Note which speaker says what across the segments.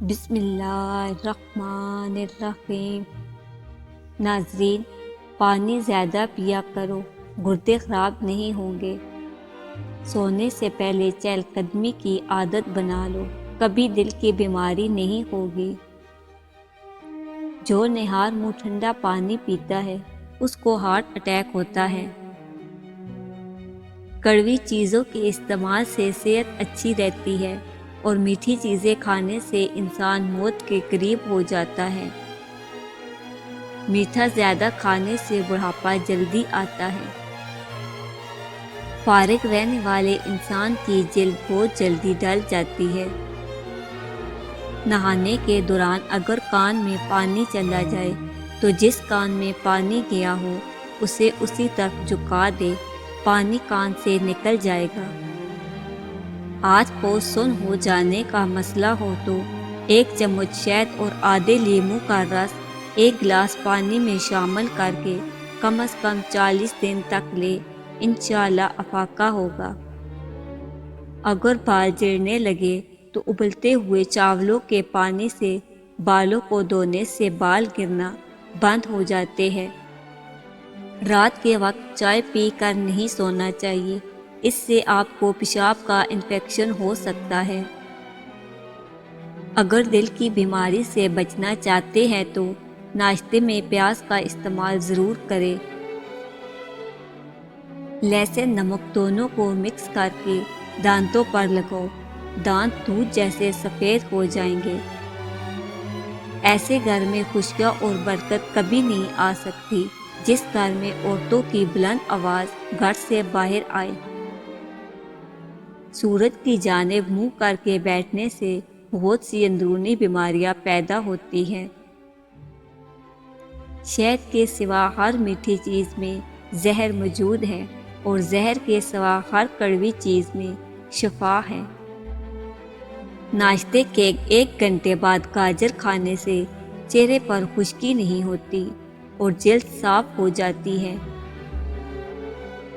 Speaker 1: بسم اللہ الرحمن الرحیم۔ ناظرین، پانی زیادہ پیا کرو، گردے خراب نہیں ہوں گے۔ سونے سے پہلے چہل قدمی کی عادت بنا لو، کبھی دل کی بیماری نہیں ہوگی۔ جو نہار منہ ٹھنڈا پانی پیتا ہے اس کو ہارٹ اٹیک ہوتا ہے۔ کڑوی چیزوں کے استعمال سے صحت اچھی رہتی ہے اور میٹھی چیزیں کھانے سے انسان موت کے قریب ہو جاتا ہے۔ میٹھا زیادہ کھانے سے بڑھاپا جلدی آتا ہے۔ فارغ رہنے والے انسان کی جلد بہت جلدی ڈل جاتی ہے۔ نہانے کے دوران اگر کان میں پانی چلا جائے تو جس کان میں پانی گیا ہو اسے اسی طرف جھکا دے، پانی کان سے نکل جائے گا۔ ہاتھ کو سن ہو جانے کا مسئلہ ہو تو 1 چمچ شہد اور آدھے لیموں کا رس 1 گلاس پانی میں شامل کر کے کم از کم 40 دن تک لے، انشاءاللہ افاقہ ہوگا۔ اگر بال جڑنے لگے تو ابلتے ہوئے چاولوں کے پانی سے بالوں کو دھونے سے بال گرنا بند ہو جاتے ہیں۔ رات کے وقت چائے پی کر نہیں سونا چاہیے، اس سے آپ کو پیشاب کا انفیکشن ہو سکتا ہے۔ اگر دل کی بیماری سے بچنا چاہتے ہیں تو ناشتے میں پیاز کا استعمال ضرور کریں۔ لہسن نمک دونوں کو مکس کر کے دانتوں پر لگاؤ، دانت دودھ جیسے سفید ہو جائیں گے۔ ایسے گھر میں خوشیاں اور برکت کبھی نہیں آ سکتی جس گھر میں عورتوں کی بلند آواز گھر سے باہر آئے۔ سورج کی جانب منہ کر کے بیٹھنے سے بہت سی اندرونی بیماریاں پیدا ہوتی ہیں۔ شہد کے سوا ہر میٹھی چیز میں زہر موجود ہے اور زہر کے سوا ہر کڑوی چیز میں شفا ہے۔ ناشتے کے 1 گھنٹے بعد گاجر کھانے سے چہرے پر خشکی نہیں ہوتی اور جلد صاف ہو جاتی ہے۔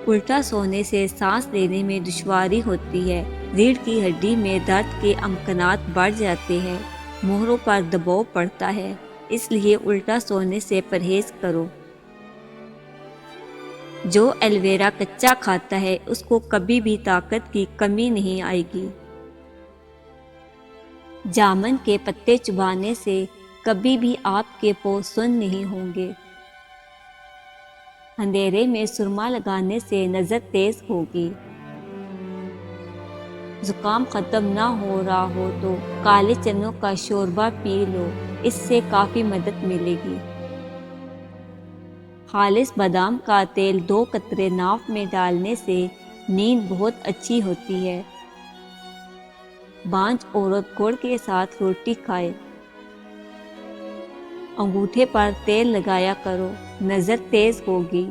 Speaker 1: الٹا سونے سے سانس لینے میں دشواری ہوتی ہے، ریڑھ کی ہڈی میں درد کے امکانات بڑھ جاتے ہیں، موہروں پر دباؤ پڑتا ہے، اس لیے الٹا سونے سے پرہیز کرو۔ جو ایلویرا کچا کھاتا ہے اس کو کبھی بھی طاقت کی کمی نہیں آئے گی۔ جامن کے پتے چبانے سے کبھی بھی آپ کے پاؤں سن نہیں ہوں گے۔ اندھیرے میں سرما لگانے سے نظر تیز ہوگی۔ زکام ختم نہ ہو رہا ہو تو کالے چنوں کا شوربہ پی لو، اس سے کافی مدد ملے گی۔ خالص بادام کا تیل 2 قطرے ناف میں ڈالنے سے نیند بہت اچھی ہوتی ہے۔ بانجھ عورت گڑ کے ساتھ روٹی کھائے۔ انگوٹھے پر تیل لگایا کرو، نظر تیز ہوگی۔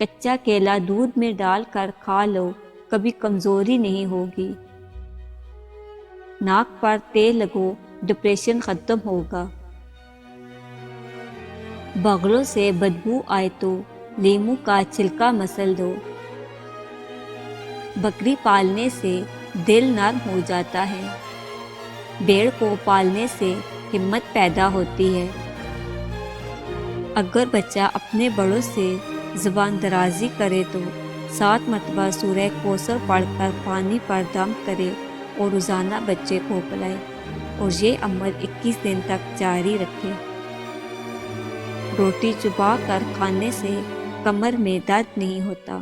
Speaker 1: کچا کیلا دودھ میں ڈال کر کھا لو، کبھی کمزوری نہیں ہوگی۔ ناک پر تیل لگو، ڈپریشن ختم ہوگا۔ بغلوں سے بدبو آئے تو لیموں کا چھلکا مسل دو۔ بکری پالنے سے دل نرم ہو جاتا ہے۔ بھیڑ کو پالنے سے ہمت پیدا ہوتی ہے۔ اگر بچہ اپنے بڑوں سے زبان درازی کرے تو 7 مرتبہ سورہ کوثر پڑھ کر پانی پر دم کرے اور روزانہ بچے کو پلائے، اور یہ عمل 21 دن تک جاری رکھے۔ روٹی چبا کر کھانے سے کمر میں درد نہیں ہوتا۔